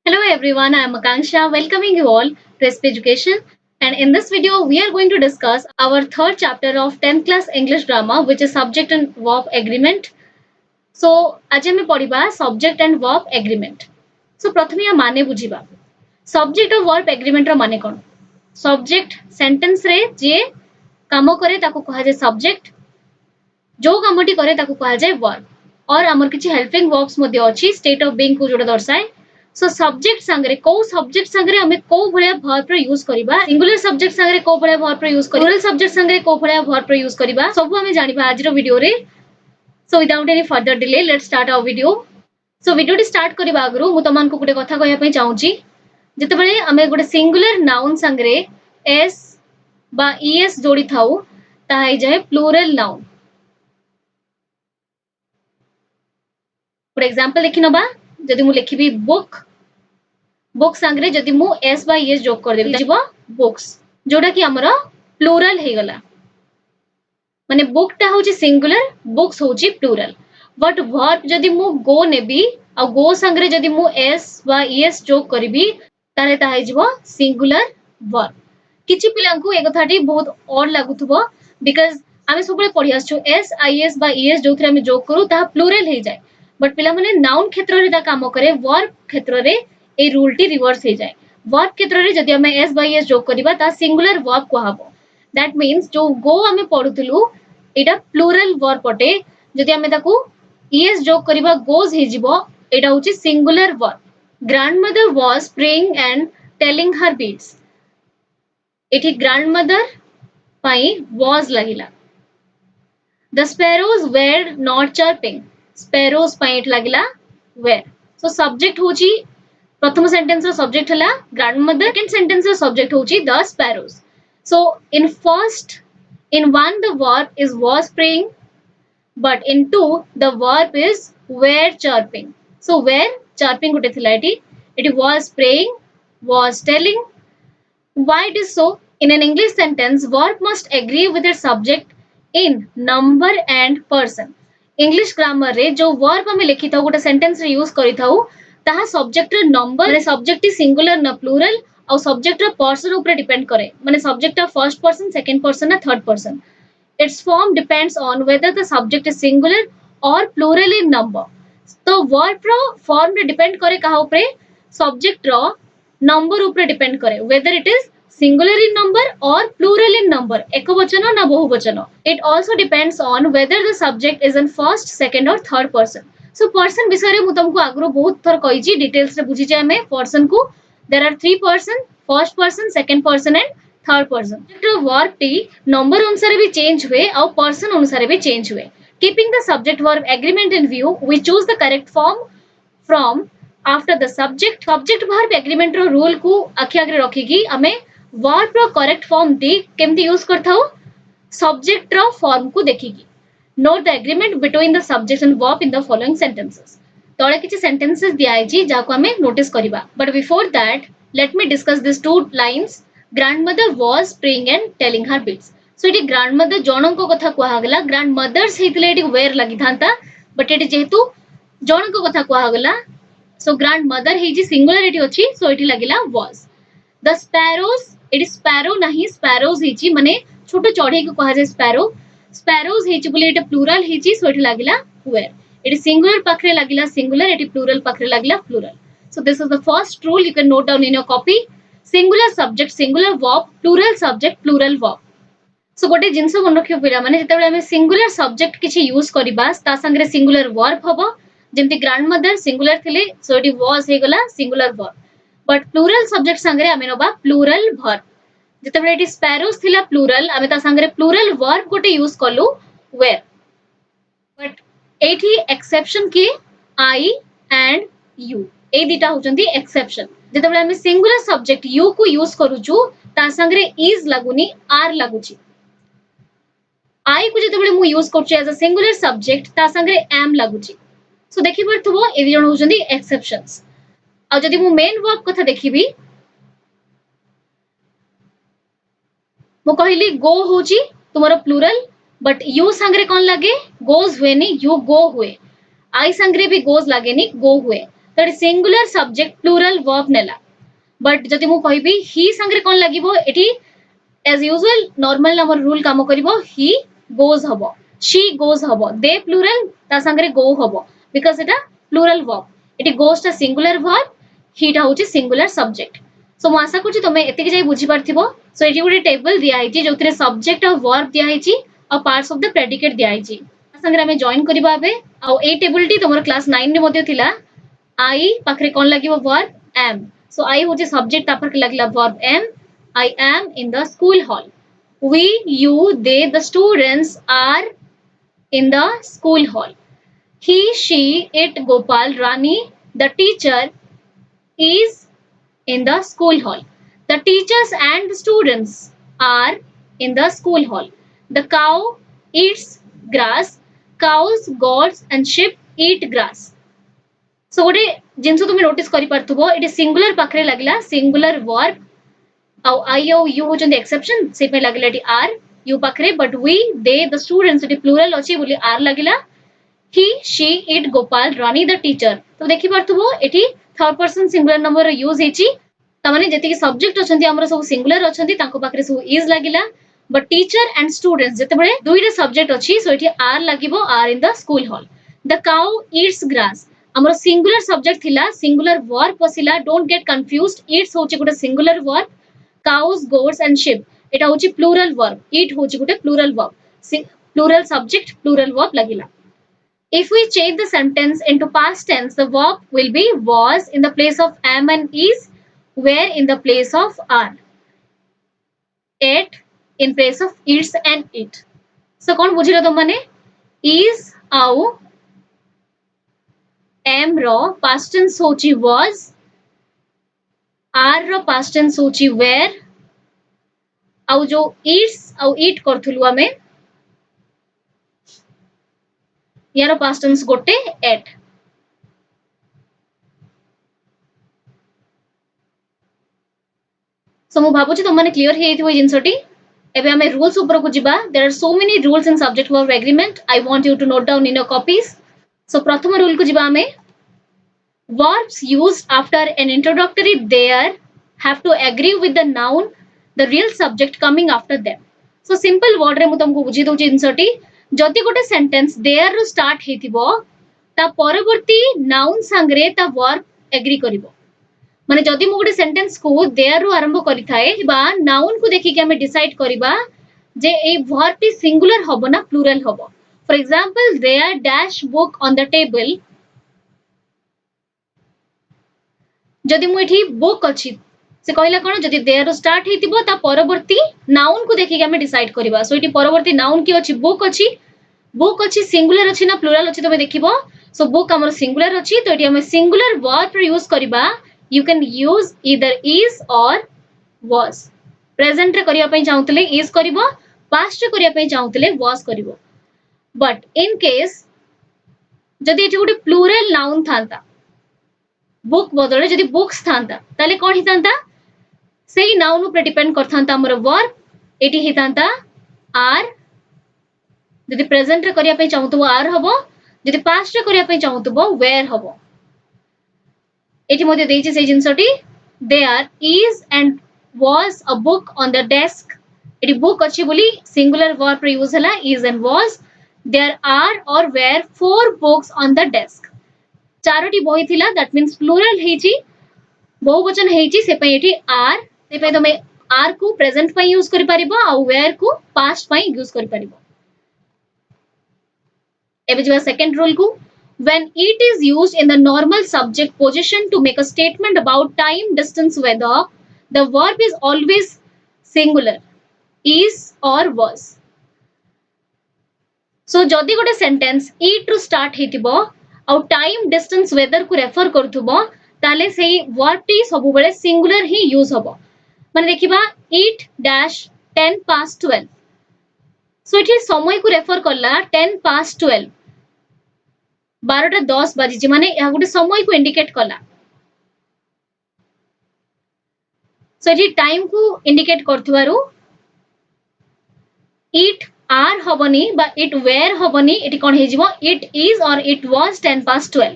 Hello everyone, I am Akanksha welcoming you all to SP Education, and in this video we are going to discuss our third chapter of 10th class English grammar, which is subject and verb agreement. So आज ଆମେ पढ़िबा subject and verb agreement. So प्रथमे या माने बुझिबा subject और verb agreement रो माने कोन? Subject sentence रे जे काम करे ताको कहा जाय subject, जो कामटी करे ताको कहा जाय verb, और हमर किछि हेल्पिंग वर्ब्स मध्ये अछि स्टेट ऑफ बीइंग को जोटा दर्शाए. सो सब्जेक्ट संगरे को सब्जेक्ट संगरे हमें को भलिया वर्ब रो यूज करिबा, सिंगुलर सब्जेक्ट संगरे को भलिया वर्ब रो यूज करिबा, प्लूरल सब्जेक्ट संगरे को भलिया वर्ब रो यूज करिबा, सब हमें जानिबा आज रो वीडियो रे. So without any further delay let's start our video. So video टी स्टार्ट करिबा आगरु मु तमान को गुटे कथा कहया पई चाहूची. जते बेले हमें गुटे सिंगुलर नाउन संगरे s बा es जोड़ी थाउ ताहाई जाय प्लूरल नाउन. फॉर एग्जांपल देखि नबा, जदि मु लिखिबी बुक, बुक संगरे जदि मु s बा es जोग कर देबी जिवो बुक्स, जोडा कि हमरा प्लूरल हे गला. माने बुक टा होची सिंगुलर, बुक्स होची प्लूरल. बट वर्ब जदि मु गो नेबी आ गो संगरे जदि मु s बा es जोग करबी तारे ताहाई जिवो सिंगुलर वर्ब. किछि पिलांकु ए कथाटी बहुत ऑड लागुथबो बिकॉज़ आमे सबले पढि आछू s is बा es जोथरे आमे जोग करू ता प्लूरल हे जाय. बट पिला माने नाउन क्षेत्र रे ता काम करे, वर्ब क्षेत्र रे ए रूल टी रिवर्स हे जाय. वर्ब क्षेत्र रे जदि आमे s बाय s जोग करिबा ता सिंगुलर वर्ब को हबो. दैट मीन्स जो गो आमे पढुतलु एटा प्लूरल वर्ब पटे, जदि आमे ताकू es जोग करिबा गोज हे जिवो, एटा होची singular verb. Grandmother was praying and telling her beads. एठी ग्रैंडमदर पाई वाज लागिला. The sparrows were not chirping. Sparrows पाई लागिला were. So subject होची प्रथम सेंटेंस रो सब्जेक्ट हला ग्रैंडमदर, सेकंड सेंटेंस रो सब्जेक्ट होची द स्पैरोज. सो in one the verb is was praying, but in two the verb is were chirping. So were chirping गुटे थिला eighty, it was praying, was telling. Why it is so? In an English sentence, verb must agree with their subject in number and person. English grammar रे जो verb हमें लिखी था गोटे sentence रे use करी था ताहा subject रे number माने subject singular ना plural और subject रे person ऊपर depend करे. माने subject टा first person, second person ना third person. Its form depends on whether the subject is singular or plural in number. तो verb रो form रे depend करे कहा ऊपर, subject रो number ऊपर depend करे, whether it is singular in number or plural in number, ekavachana na bahuvachana. It also depends on whether the subject is in first, second or third person. So person विषय रे मु तुमको आगरो बहुत थर कहिची, details रे बुझी जाय. में person को there are three person, first person, second person and third person. जो verb टी number अनुसार भी change हुए और person अनुसार भी change हुए. Keeping the subject verb agreement in view, we choose the correct form from after the subject verb agreement रो rule को आखि आगे रखिकी हमें वर्ब रो करेक्ट फॉर्म टी केमती यूज करथाउ, सब्जेक्ट रो फॉर्म को देखिकी. Note the agreement between the subject and verb in the following sentences. तळे किछि सेंटेंसेस दिया आइछि जाको हमें नोटिस करिबा. But before that let me discuss this two lines. Grandmother was praying and telling her beads. So इटी grandmother जनको कथा कुहा गला, ग्रैंडमदर्स हेतिले इटी वेयर लागि थांता, बट इटी जेहेतु जनको कथा कुहा गला, सो ग्रैंडमदर हेजी सिंगुलरिटी अछि, सो इटी लागिला was. The sparrows, it sparrow नाही स्पैरोज हेची, माने छोटो चढ़ई को कहा जाय स्पैरो. स्पैरोज हेची बोले एटा प्लूरल हेची, सो इटी लागिला वेयर. इट सिंगुलर पाखरे लागिला सिंगुलर, इटी प्लूरल पाखरे लागिला plural. So this is the first rule you can note down in your copy. Singular subject singular verb, plural subject plural verb. So गोटे जिंस मन रखियो पिला माने जेतेबेले हमें सिंगुलर सब्जेक्ट किछि यूज करिबा ता संगरे सिंगुलर वर्ब हबो. जेमति ग्रैंडमदर सिंगुलर थिले, सो इटी वाज हे गला singular verb. But plural subject संगरे हमें नबा प्लूरल वर्ब. जेतेबेले इटी स्पैरोज थिला प्लूरल, हमें ता संगरे प्लूरल वर्ब गोटे यूज करलु वेयर. बट एठी एक्सेप्शन की आई एंड यू, ए दिटा होचंती एक्सेप्शन. जेतेबेले हमें सिंगुलर सब्जेक्ट यू को यूज करूछु ता संगरे इज लागुनी आर लागुची. आई को जेतेबेले मु यूज करछु एज अ सिंगुलर सब्जेक्ट ता संगरे एम लागुची. सो देखि परथबो ए जण होचंती एक्सेप्शंस. आ जदि मु मेन वर्ब कथा देखिबी, मु कहली गो होची तुमरो प्लूरल, बट यू संगरे कोन लागे गोज हुए नी, यू गो हुए. आई संगरे भी गोज लागे नी, गो हुए. तो सिंगुलर सब्जेक्ट प्लूरल वर्ब नेला बट जदि मु कहबी ही संगे कोन लागिवो एठी एज यूजुअल नॉर्मल हमर रूल काम करिवो ही गोज हबो she goes हबो दे प्लूरल ता संगे go हबो बिकॉज़ एटा प्लूरल वर्ब एठी गोज ता सिंगुलर वर्ब ही ता होची सिंगुलर सब्जेक्ट सो मु आशा करछि तमे एतिक जाई बुझी पारथिबो सो एठी गुडी टेबल दिया आइछि जोथिरे सब्जेक्ट और वर्ब दिया आइछि और पार्ट्स ऑफ द प्रेडिकेट दिया आइछि संगे हमें जॉइन करबा बे आ ए टेबल टी तमर क्लास 9 रे मध्ये थिला आई पाखरे कोन लागिवो वर्ब am so I होची सब्जेक्ट तापर के लागला verb am I am in the school hall we you they the students are in the school hall he she it Gopal Rani the teacher is in the school hall the teachers and the students are in the school hall the cow eats grass cows goats and sheep eat grass so गोटे जिनस तुम notice करि पारथुबो it singular पाखरे लागला singular verb औ आई औ you होचन exception से पे लागला इट आर यू पाखरे but we they the students it plural अछि बोली आर लागला he she it Gopal Rani the teacher तो देखि पारथुबो एठी third person singular number use हेची त माने जति सब्जेक्ट अछंती हमर सब सिंगुलर अछंती तांको पाखरे सब इज लागिला बट टीचर एंड स्टूडेंट्स जते बळे दुईटा सब्जेक्ट अछि सो एठी आर लागिवो are in the school hall the cow eats grass हमर सिंगुलर सब्जेक्ट थिला सिंगुलर वर्ब पसिला डोंट गेट कंफ्यूज्ड ईट्स होची गुटे singular verb cows goats and sheep एटा होची प्लूरल वर्ब ईट होची गुटे plural verb plural subject plural verb लागिला if we change the sentence into past tense the verb will be was in the place of am and is were in the place of are ate in place of eats and eat so kon bujhilo to mane is au am ro past tense hochi was are ro past tense hochi were au jo eats au eat करथुलु हमें यार past tense गोटे ate so मु भाबुची तुम माने clear हे थि जिंसटी एबे हमें rules ऊपर को जिबा there are so many rules in subject verb agreement I want you to note down in your copies so प्रथम रूल को जिबा हमें verbs used after an introductory there have to agree with the noun the real subject coming after them so simple word रे मु तुमको बुझी दउची जिंसटी जदि गोटे सेंटेंस there रो स्टार्ट हेतिबो ता परवर्ती नाउन संगरे ता वर्ब एग्री करिवो माने जदि मु गोटे सेंटेंस को there रो आरंभ करि थाए बा नाउन को देखि के हमें डिसाइड करिबा जे ए वर्ब टी सिंगुलर हबो ना प्लूरल हबो for example there dash book on the table जदि मु एठी बुक अछि से कहला कोन जदि देयर रो स्टार्ट हेतिबो ता परवर्ती नाउन को देखि के हमें डिसाइड करिबा सो एठी परवर्ती नाउन की अछि बुक अछि सिंगुलर अछि ना प्लूरल अछि तमे देखिबो सो बुक हमर सिंगुलर अछि तो एठी हमें सिंगुलर वर्ब रे यूज करिबा you can use either is और वाज प्रेजेंट रे करिया पई चाहउतले इज करिवो पास्ट रे करिया पई चाहउतले वाज करिवो बट इन केस जदि एठी गुटे प्लूरल नाउन थांता बुक बदले जदि बुक्स थांता ताले कोन हितांता सेही नाउन ऊपर डिपेंड करथांता हमर वर्ब एटी हितांता आर जदि प्रेजेंट रे करिया पई चाहउतबो आर हबो जदि पास्ट रे करिया पई चाहउतबो वेयर हबो एटी मध्ये देइछि सेही जिंसटी there is and was a book on the desk एटी बुक अछि बोली सिंगुलर वर्ब रे यूज हला is and was there are or were four books on the desk चारोटी बही थिला दैट मींस प्लूरल हेची बहुवचन हेची से पई एठी आर से पई तमे आर को प्रेजेंट पई यूज करि परिबो आ वेयर को पास्ट पई यूज करि परिबो एबे जो सेकंड रूल को when it is used in the normal subject position to make a statement about time distance weather the verb is always singular is or was so जदि गोटे sentence it row start हेतिबो और time distance weather को refer करथुबो ताले सेही verb T सब बेले singular ही use हबो माने देखिबा इट डैश 10 past 12 सो इठी समय को रेफर करला 10 past 12 12टा 10 बाजी जे माने या गुटे समय को इंडिकेट करला सो इठी टाइम को इंडिकेट करथुवारु इट आर हबनी बा इट वेयर हबनी एटी कोन हे जिवो इट इज और it was 10 past 12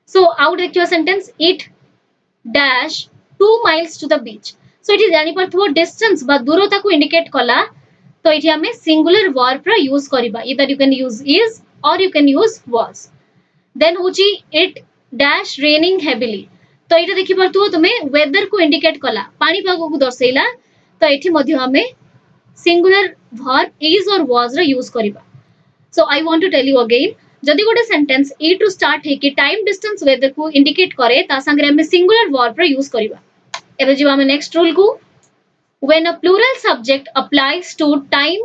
So out देखियो sentence it dash 2 miles to the beach. So it is जानी पड़थबो distance बा दूरता को indicate कला तो इठी हमें singular verb रा use करिबा. Either you can use is or you can use was. Then होची it dash raining heavily. तो इटा देखि पड़थबो तुमे weather को indicate कला पानी पाग को दर्शैला तो इठी मध्य हमें singular verb is or was रा use करिबा. So I want to tell you again, जदि गोटे सेंटेंस e टू स्टार्ट है कि टाइम डिस्टेंस वेदर को इंडिकेट करे ता संगे हमें सिंगुलर वर्ब रा यूज करिबा. एबे जिबा हमें नेक्स्ट रूल को when a plural subject applies to time,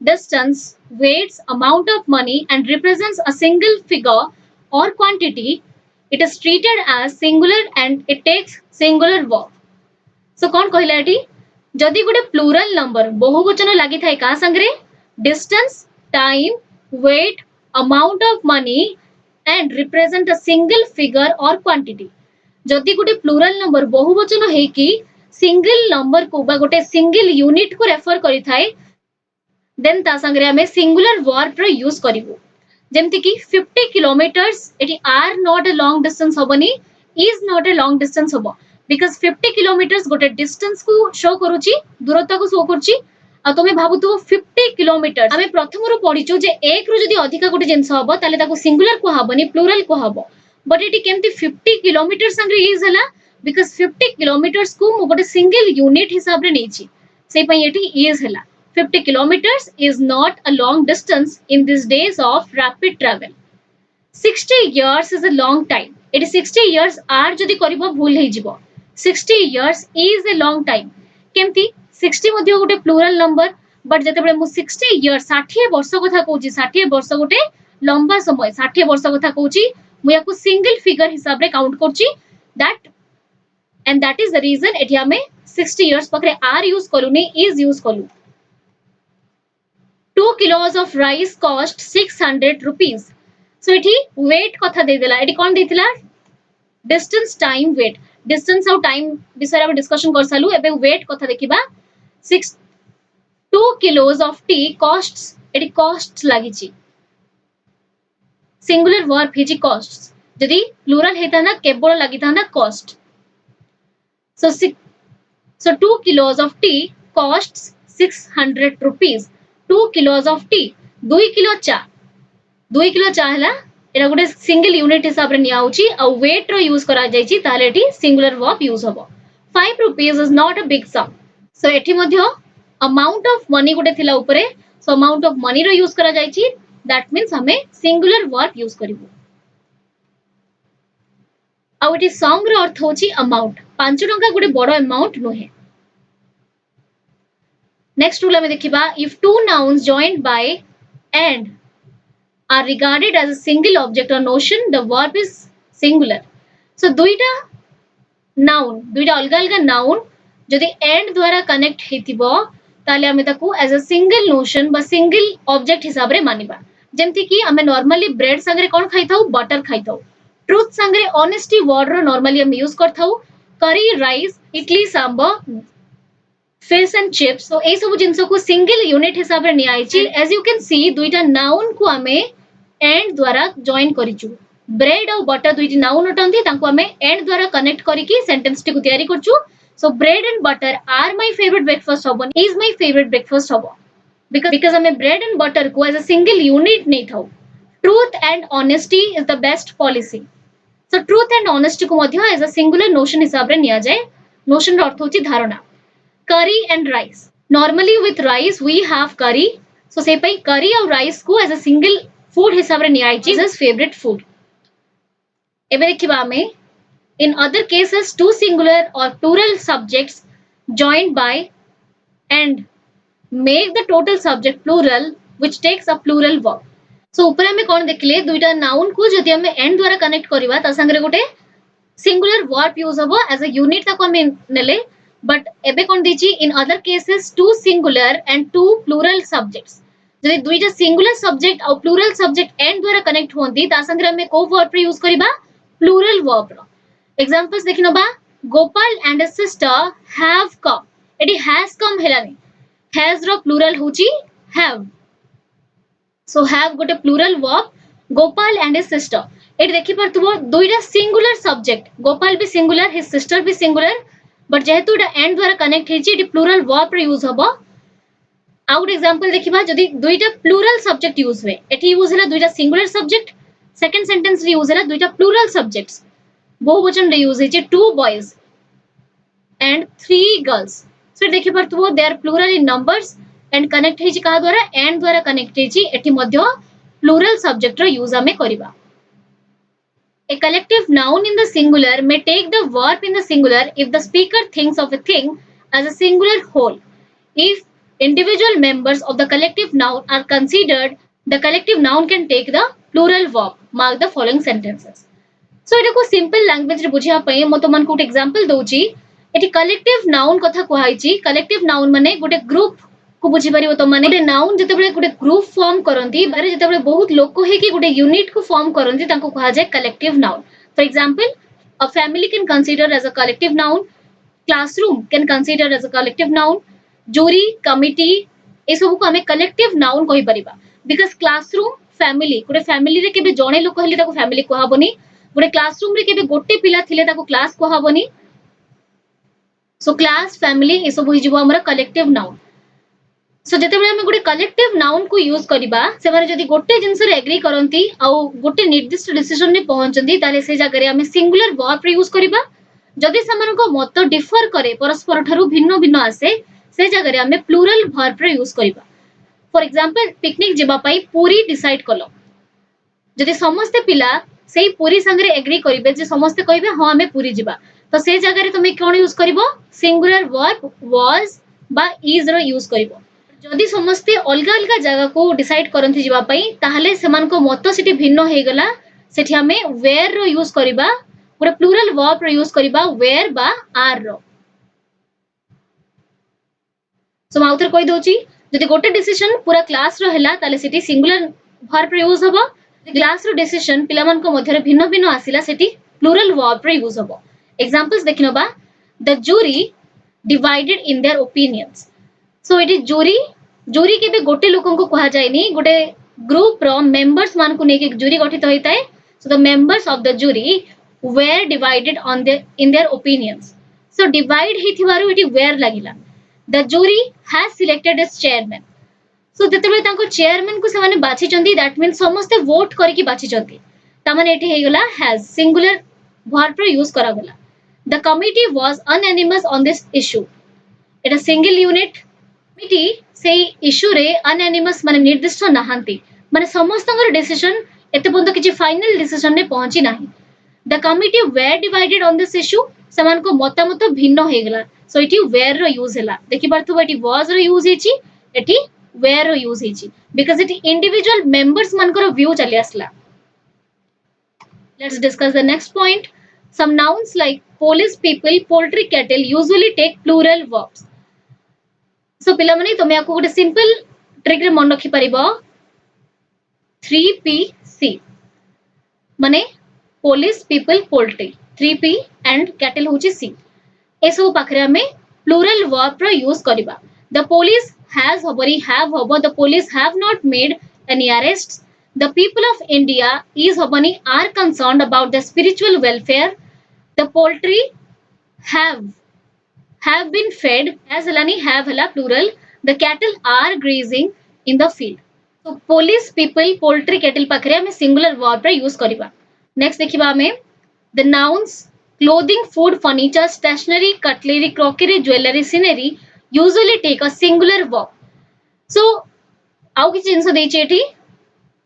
distance, weights, amount of money and represents a single figure or quantity, it is treated as singular and it takes singular verb. So कौन कहला eighty जदि गोटे plural number बहुवचन लागि थाए का संगे distance, time, weight, amount of money and represent a single figure or quantity. जदि गोटे प्लूरल नंबर बहुवचन है कि सिंगल नंबर को बा गोटे सिंगल यूनिट को रेफर करि थाए देन ता संगे हमें सिंगुलर वर्ब रो यूज करिवो. जेमति कि 50 किलोमीटर्स एटी are not a long distance होबनी, is not a long distance होबो बिकॉज़ 50 किलोमीटर्स गोटे डिस्टेंस को शो करूची, दूरता को शो करूची. आ तुमे भाबुतो 50 किलोमीटर हमें प्रथम रो पढिचो जे एक रो जदी अधिका गोटे जिंस हबो ताले ताको सिंगुलर को हबनी प्लूरल को हबो. बट एटी केमती 50 किलोमीटर संगे इज हला बिकॉज़ 50 किलोमीटर्स को मो गोटे सिंगल यूनिट हिसाब रे नेछि से पई एटी इज हला. 50 kilometers is not a long distance in these days of rapid travel. 60 years is a long time. It is 60 years are जदि करिबो भूल हे जिवो. 60 years is a long time. केमती 60 मध्ये गोटे प्लूरल नंबर बट जते बेले मु 60 years 60 वर्ष कथा कहूची 60 वर्ष गोटे लंबा समय 60 वर्ष कथा कहूची मु याको सिंगल फिगर हिसाब रे काउंट करची that and that is the reason एठी हमें 60 years पकरे आर यूज करूनी इज यूज करू. 2 kilos of rice cost 600 rupees. So इठी weight कथा दे देला एठी कोन देथिला distance time weight distance और time विषय रे डिस्कशन कर सालु एबे weight कथा देखिबा 2 kilos of tea costs एठी costs लागिची singular verb हिची costs जदी plural हेता ना केवल लागिता ना cost. So 2 kilos of tea costs 600 rupees. 2 kilos of tea 2 kilo चा हला एटा गोटे सिंगल यूनिट हिसाब रे निया होची आ वेट रो यूज करा जायची ताले एटी सिंगुलर वर्ब यूज होबो. 5 rupees is not a big sum. So एठी मध्ये अमाउंट ऑफ मनी गोटे थिला ऊपरे सो अमाउंट ऑफ मनी रो यूज करा जायची दैट मींस हमें सिंगुलर वर्ब यूज करिवो. आ एटी सम रो अर्थ होची अमाउंट 5 टंका गोटे बड़ अमाउंट नोहे. Next rule हमें देखिबा if two nouns joined by and are regarded as a single object or notion the verb is singular. So दुईटा noun दुईटा अलग अलग noun जदि and द्वारा कनेक्ट हेतिबो ताले हमें ताकू as a single notion बा single object हिसाब रे मानिबा. जेमति कि हमें नॉर्मली ब्रेड संगे कोन खाइथाउ बटर खाइथाउ. ट्रुथ संगे ऑनेस्टी वर्ड रो नॉर्मली हम यूज करथाउ. Curry rice idli sambar fish and chips तो ए सब जिंसो को सिंगल यूनिट हिसाब रे नि आइची. एज यू कैन सी दुईटा नाउन को हमें एंड द्वारा जॉइन करिचु. ब्रेड और बटर दुईटी नाउन अटंती तांको हमें एंड द्वारा कनेक्ट करिकी सेंटेंस टी को तयारी करचु. So bread and butter are my favourite breakfast हबो इज माय फेवरेट ब्रेकफास्ट हबो बिकॉज़ हमें ब्रेड एंड बटर को एज अ सिंगल यूनिट नहीं थाउ. Truth and honesty is the best policy. So truth and honesty को मध्य as a singular notion हिसाब रे निया जाय. नोशन रो अर्थ होची धारणा. curry and rice normally with rice we have curry so say pai curry और rice को as a single food हिसाब रे निया आइची as favorite food. एबे देखिबा हमें in other cases two singular or plural subjects joined by and make the total subject plural which takes a plural verb. So ऊपर हमें कोन देखले दुईटा noun को जदि हमें and द्वारा कनेक्ट करिबा त संगे गोटे singular verb यूज हबो as a unit ताको हमें नेले. बट एबे कोन दिची in other cases two singular and two plural subjects जदि दुईटा singular subject or plural subject and द्वारा कनेक्ट होंदी ता संगे हमें को वर्ब रे यूज करिबा प्लूरल वर्ब रो. एग्जांपल्स देखिनबा Gopal and his sister have come एटी हैज कम हेलानी हैज रो प्लूरल होची हैव. सो हैव गोटे plural verb Gopal and his sister एट देखि परथुबो दुईटा सिंगुलर सब्जेक्ट गोपाल भी सिंगुलर हिज सिस्टर भी सिंगुलर बट जेहेतु एटा एंड द्वारा कनेक्ट हेछि एटी प्लुरल वर्ब रे यूज हबो आउट एग्जांपल देखिबा जदी दुईटा प्लुरल सब्जेक्ट यूज हुए एटी यूज होला दुईटा सिंगुलर सब्जेक्ट सेकंड सेंटेंस रे यूज होला दुईटा प्लुरल सब्जेक्ट्स बहुवचन रे यूज हेछि two boys and three girls so देखि परथुबो they are plural in numbers and connect हेछि का द्वारा एंड द्वारा कनेक्ट हेछि एटी मध्य प्लुरल सब्जेक्ट रो यूज हमें करिबा A collective noun in the singular may take the verb in the singular if the speaker thinks of a thing as a singular whole. If individual members of the collective noun are considered, the collective noun can take the plural verb. Mark the following sentences. So, it is simple language re बुझिया पई मो तमन को example दउची eighty collective noun कथा कुहाइची collective noun माने गोटे group को बुझी परिबो त माने गोटे नाउन जतेबेले गोटे ग्रुप फॉर्म करंती बारे जतेबेले बहुत लोक हे कि गोटे यूनिट को फॉर्म करंती तांको कहा जाय collective noun for example a family can consider as a collective noun classroom can consider as a collective noun jury committee ए सब को हमें कलेक्टिव नाउन कहि परिबा बिकॉज़ क्लासरूम फैमिली गोटे फैमिली रे केबे जणे लोक हेले ताको फैमिली कहबोनी गोटे क्लासरूम रे केबे गोटे पिला थिले ताको क्लास कहबोनी सो क्लास फैमिली ए सब होई जिवो हमरा कलेक्टिव नाउन सो जेतेबेले हम गोटे कलेक्टिव नाउन को यूज करिबा से माने जदी गोटे जिंस रे एग्री करंती आ गोटे निर्दिष्ट डिसीजन ने पहुंचंती ताले से जगह रे हमें सिंगुलर वर्ब रे यूज करिबा जदी समान को मत डिफर करे परस्पर थारु भिन्न भिन्न आसे से जगह रे हमें प्लुरल वर्ब रे यूज करिबा फॉर एग्जांपल पिकनिक जिबा पई पूरी डिसाइड कलो जदी समस्त पिला सेही पूरी संग रे एग्री करिबे जे समस्त कहिबे हां हमें पूरी जिबा तो से जगह रे तुमे कोन यूज करिवो सिंगुलर वर्ब वाज बा इज रो यूज करिवो जदि समस्ते अलग अलग जगह को डिसाइड करंती जिबा पई ताहले समान को मत सिटी भिन्न हे गला सेठी हमें वेयर रो यूज करिबा पूरा प्लुरल वर्ब रो यूज करिबा वेयर बा आर रो सो माउथर कहि दोची जदि गोटे डिसीजन पूरा क्लास रो हैला ताले सिटी सिंगुलर वर्ब रो यूज हबो क्लास रो डिसीजन पिला मन को मध्य भिन्न भिन्न आसिला सिटी प्लुरल वर्ब रो यूज हबो एग्जांपल्स देखिनबा the jury divided in their opinions so it is jury के भी गोटे लोकन को कहा जायनी गोटे ग्रुप रो मेंबर्स मान को नेके जूरी गठित होइताय so the members of the jury were divided on in their opinions so divide हिथिवारु इटी वेर लागिला the jury has selected as chairman so जतेबे तांको चेयरमैन को से माने बाछि चंदी दैट मींस समस्त वोट करके बाछि चंदी ता माने एटी हेगला हैज सिंगुलर वर्ब रो यूज करा गला the committee was unanimous on this issue एटा सिंगल यूनिट कमिटी से इशू रे अनएनिमस माने निर्दिष्ट नहांती माने समस्तंगर डिसीजन एते पन्त किछि फाइनल डिसीजन ने पहुंची नाही the committee were divided on this issue समान को मतामत भिन्न हेगला सो इटी वेर रो यूज हैला देखि परथु एटी वाज रो यूज हेची एटी वेर रो यूज हेची बिकॉज़ इटी इंडिविजुअल मेंबर्स मानकर व्यू चली आसला let's discuss the next point some nouns like police people poultry cattle usually take plural verbs so पिला माने तमे आको गोटे सिंपल ट्रिक रे मन रखि परिबो 3PC माने police people poultry 3P and cattle होची C ए सब पाखरे हमें प्लुरल वर्ब रो यूज करिबा द पुलिस हैज हबरी हैव हबो the police have not made any arrests the people of India is हबनी are concerned about the spiritual welfare the poultry have been fed as alani have hela plural the cattle are grazing in the field so police people poultry cattle pakre hame singular verb ra use kariba next dekhiba hame the nouns clothing food furniture stationery cutlery crockery jewelry scenery usually take a singular verb so आउ कि जिंस देछि एठी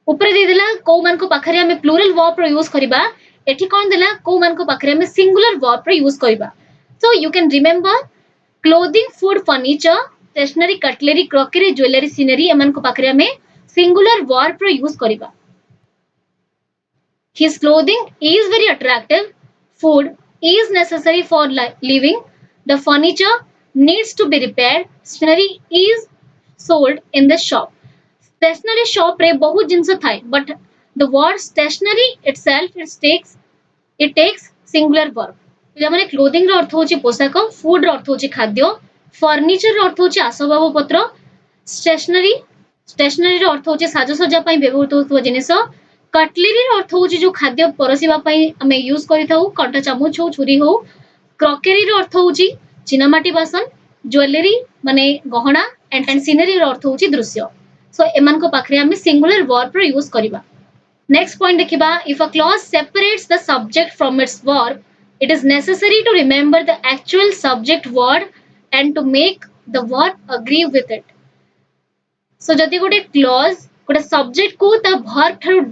ऊपर दे देला को मान को पाखरे हमें प्लुरल वर्ब रो यूज करिबा एठी कोन देला को मान को पाखरे हमें सिंगुलर वर्ब रो यूज करिबा so you can remember clothing food furniture stationery cutlery crockery jewelry scenery एमन को पाखरे हमें सिंगुलर वर्ब रो यूज करिबा his clothing is very attractive food is necessary for living the furniture needs to be repaired stationery is sold in the shop stationery shop रे बहुत जिंस थाए but the word stationery itself it takes singular verb पिला माने clothing रो अर्थ होची पोशाक food रो अर्थ होची खाद्य फर्नीचर रो अर्थ होची आसबाब पत्र स्टेशनरी रो अर्थ होची साजसज्जा पई व्यवहृत होतुवा जिनिस कटलेरी अर्थ हूँ जो खाद्य परसिबा आम यूज करूँ कंटा चामच हो छुरी हो क्रकेरी अर्थ हूँ चीनामाटी बासन ज्वेलरी माने गहना एंड सीनरी अर्थ हूँ दृश्य सो एमान पाखे आम सिंगुलर वर्ब यूज करवा नेक्स्ट पॉइंट देखिबा if a clause separates the subject from its verb it is necessary to remember the actual subject word and to make the verb agree with it so जदि गोटे clause गोटे subject को ता verb ठारू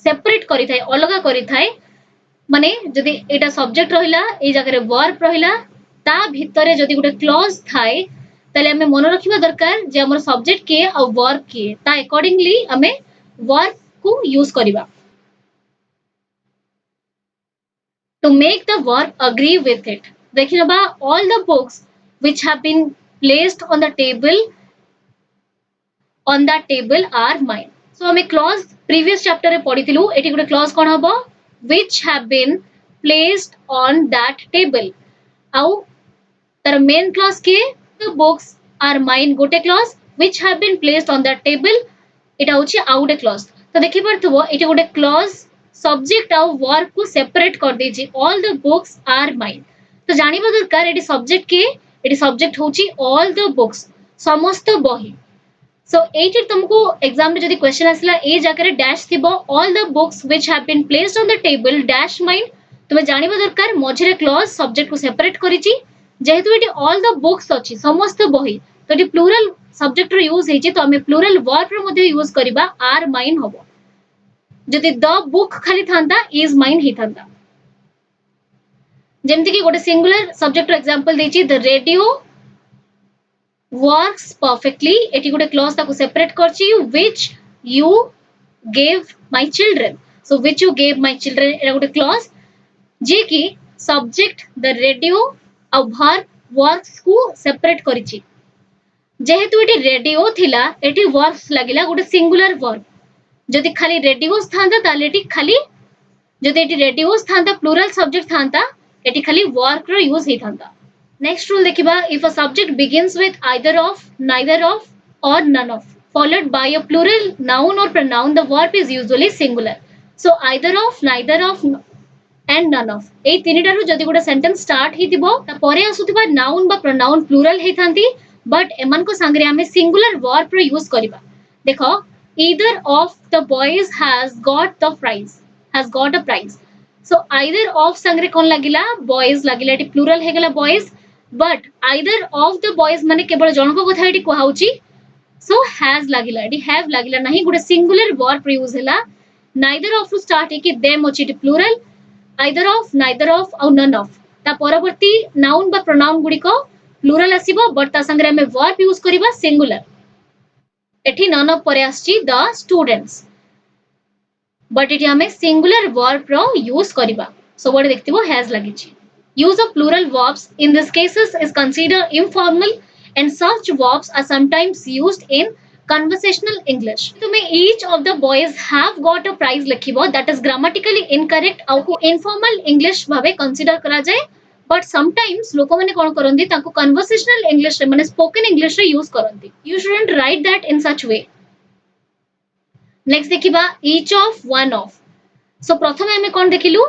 separate करि थाए अलगा करि थाए माने जदि एटा सब्जेक्ट रहिला ए जगह रे वर्ब रहिला ता भितरे जदि गोटे क्लॉज थाए ताले हमें मन रखिबा दरकार जे हमर सब्जेक्ट के आ वर्ब के ता अकॉर्डिंगली हमें वर्ब को यूज करिबा to make the verb agree with it. देखिनबा all the books which have been placed on that table are mine. So हमें clause previous chapter रे पढ़िथिलु एठी गुटे clause कोन हबो which have been placed on that table. आउ तर main clause के the books are mine गोटे clause which have been placed on that table एटा होची आउ गुटे clause. तो देखि परथबो एठी गुटे clause सब्जेक्ट आउ वर्ब को सेपरेट कर देछि all the books are mine तो जानिबा दरकार एटी सब्जेक्ट के एटी सब्जेक्ट होछि ऑल द बुक्स समस्त बही सो एटी तुमको एग्जाम में जदी क्वेश्चन आसला ए जाकर रे डैश थिबो all the books which have been placed on the table dash mine तुमे जानिबा दरकार मझिरे क्लॉज सब्जेक्ट को सेपरेट करिछि जेहेतु एटी ऑल द बुक्स अछि समस्त बही तो एटी प्लूरल सब्जेक्ट रो यूज हेछि तो हमें प्लूरल वर्ब रो मध्ये यूज करिबा आर माइन हबो जदि द बुक खाली थांता इज माइन ही थांता जेमति कि गोटे सिंगुलर सब्जेक्ट रो एग्जांपल देछि द रेडियो वर्क्स परफेक्टली एटी गोटे क्लॉज ताको सेपरेट करछि which you gave my children so which you gave my children एटा गोटे क्लॉज जे कि सब्जेक्ट द रेडियो आ वर्ब वर्क्स को सेपरेट करिछि जेहेतु एटी रेडियो थिला एटी वर्क्स लागिला गोटे सिंगुलर वर्ब जदि खाली रेडियोस थांता ताले एटी खाली जदि एटी रेडियोस थांता प्लूरल सब्जेक्ट थांता एटी खाली वर्क रो यूज ही थांता नेक्स्ट रूल देखिबा if a subject begins with either of neither of or none of followed by a plural noun or pronoun the verb is usually singular so either of neither of and none of ए तीनिटारु जदि गोटे sentence start हितिबो ता परे आसुथिबा noun बा pronoun plural हे थांती बट एमान को संगरे हमें सिंगुलर वर्ब रो यूज करिबा देखो either of the boys has got a prize so either of sangre kon lagila boys lagila eti plural he gala boys but either of the boys mane kebal jonko kotha eti ko hauchi so has lagila eti have lagila nahi gote singular verb use hela neither of to start ki them ochi eti plural neither of au none of ta paravarti noun ba pronoun gudi ko plural asibo but ta sangre ame verb use kariba singular एठी none of परे आछि the students but एठी हमें singular verb रो use करबा so word देखतिबो has लागिछि use of plural verbs in this cases is considered informal and such verbs are sometimes used in conversational English तुमे each of the boys have got a prize लिखिबो that is grammatically incorrect आउ को informal English भाबे consider करा जाय but sometimes लोक माने कोन करंदी ताको conversational English रे माने स्पोकन इंग्लिश रे यूज करंदी you shouldn't write that in such way next देखिबा each of one of so प्रथमे हमें कोन देखिलु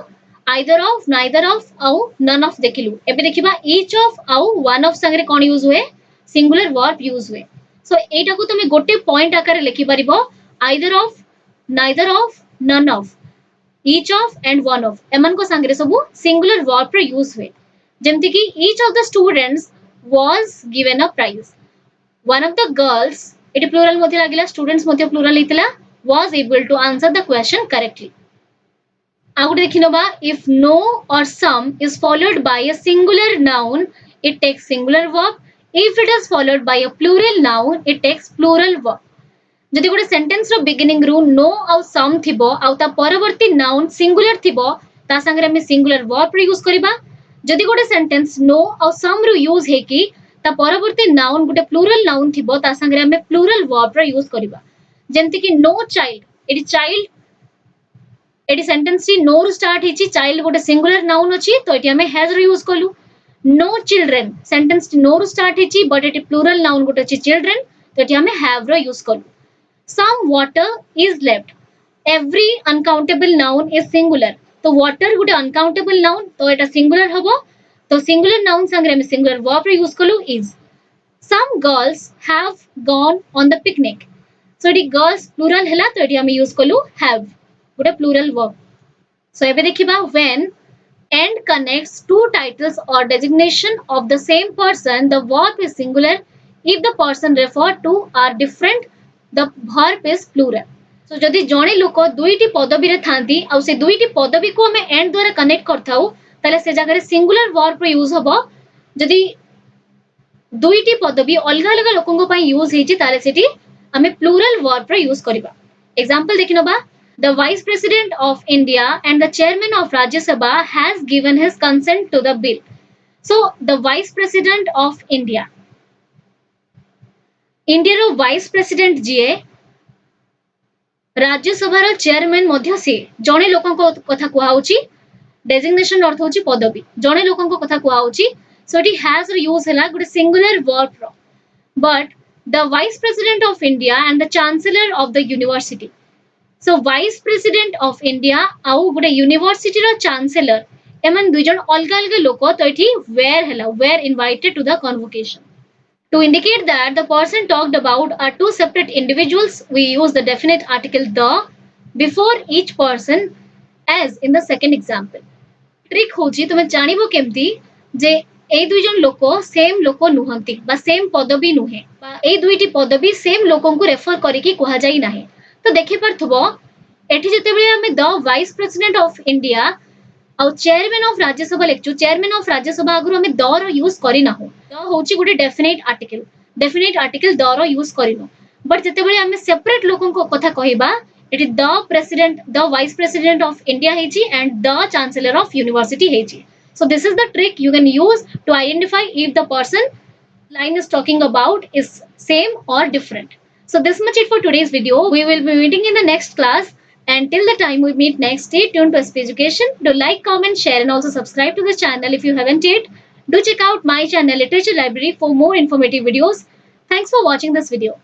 आइदर ऑफ नाइदर ऑफ आउ नन ऑफ देखिलु एबे देखिबा ईच ऑफ आउ वन ऑफ संगे कोन यूज हुए सिंगुलर वर्ब यूज हुए सो एटा को तुमे गोटे पॉइंट आकार लिखि परिबो either of neither of none of each of and one of एमन को संगे सब सिंगुलर वर्ब रे यूज हुए जेमति कि each of the students was given a prize one of the girls it plural मध्ये लागिला students मध्ये plural हितला was able to answer the question correctly आउट देखिनबा if no or some is followed by a singular noun it takes singular verb if it is followed by a plural noun it takes plural verb जदि गोटे sentence रो beginning रू no आउ some थिबो आउ ता परवर्ती नाउन सिंगुलर थिबो ता संगे हम सिंगुलर वर्ब रे यूज करिबा जदि गोटे सेंटेंस नो और सम रू यूज हे कि ता परवर्ती नाउन गोटे प्लूरल नाउन थिबो ता संगे हम प्लूरल वर्ब रो यूज करिबा जेमति कि नो चाइल्ड एटी सेंटेंस टी नो रू स्टार्ट हेची चाइल्ड गोटे सिंगुलर नाउन अछि तो एटी हम हैज रो यूज कलु नो चिल्ड्रन सेंटेंस टी नो रू स्टार्ट हेची बट एटी प्लूरल नाउन गोटे अछि चिल्ड्रन तो एटी हम हैव रो यूज कलु some water is left every uncountable noun is singular. तो water गुटे uncountable noun तो एटा singular हबो. तो singular noun संगे हम singular verb रे use कलु is. Some girls have gone on the picnic. So eighty girls plural हैला तो एटी हम use कलु have Gute plural verb. So एबे देखिबा when and connects two titles or designation of the same person, the verb is singular. If the person referred to are different, the verb is plural. So जदि जणे लोक दुईटी पदवी रे थांती आ से दुईटी पदवी को हमें एंड द्वारा कनेक्ट करथाउ ताले से जगह रे सिंगुलर वर्ब रो यूज हबो. जदि दुईटी पदवी अलग अलग लोकन पई यूज हेची ताले सेठी हमें प्लूरल वर्ब रो यूज करबा. Example देखिनबा. The Vice President of India and the Chairman of Rajya Sabha has given his consent to the bill. So the Vice President of India. India रो Vice President जीए Rajya Sabha chairman मध्य से जणे लोकन को कथा कुआ होची. डेजिग्नेशन अर्थ होची पदवी. जणे लोकन को कथा कुआ होची. सो इट हैज यूज हैला गुटे सिंगुलर वर्ब रो. But the vice president of India and the chancellor of the university. So vice president of India आउ गुटे यूनिवर्सिटी रो चांसलर एमन दुई जण अलग अलग लोक तो इठी वेयर हैला were invited to the convocation. To indicate that the person talked about are two separate individuals, we use the definite article the before each person as in the second example. Trick होची तुमे जानिबो केमती जे ए दुई जन लोको same लोको नुहंती बा same पदवी नुहे बा ए दुईटी पदवी सेम लोकन को रेफर करिकी कुहा जाई नाही. तो देखि परथबो एठी जेतेबेले हमें the vice president of India और chairman of Rajya Sabha lecture chairman of Rajya Sabha आगु हमें द रो यूज करी ना हो. द होची गुटे डेफिनेट आर्टिकल द रो यूज करिनो. बट जेतेबेले हमें सेपरेट लोकन को कथा कहिबा it is the vice president of India हेची and the chancellor of university हेची. So this is the trick you can use to identify if the person line is talking about is same or different. So this much it for today's video. We will be meeting in the next class. And till the time we meet next, stay tuned to SP Education. Do like, comment, share and also subscribe to the channel if you haven't yet. Do check out my channel Literature Library for more informative videos. Thanks for watching this video.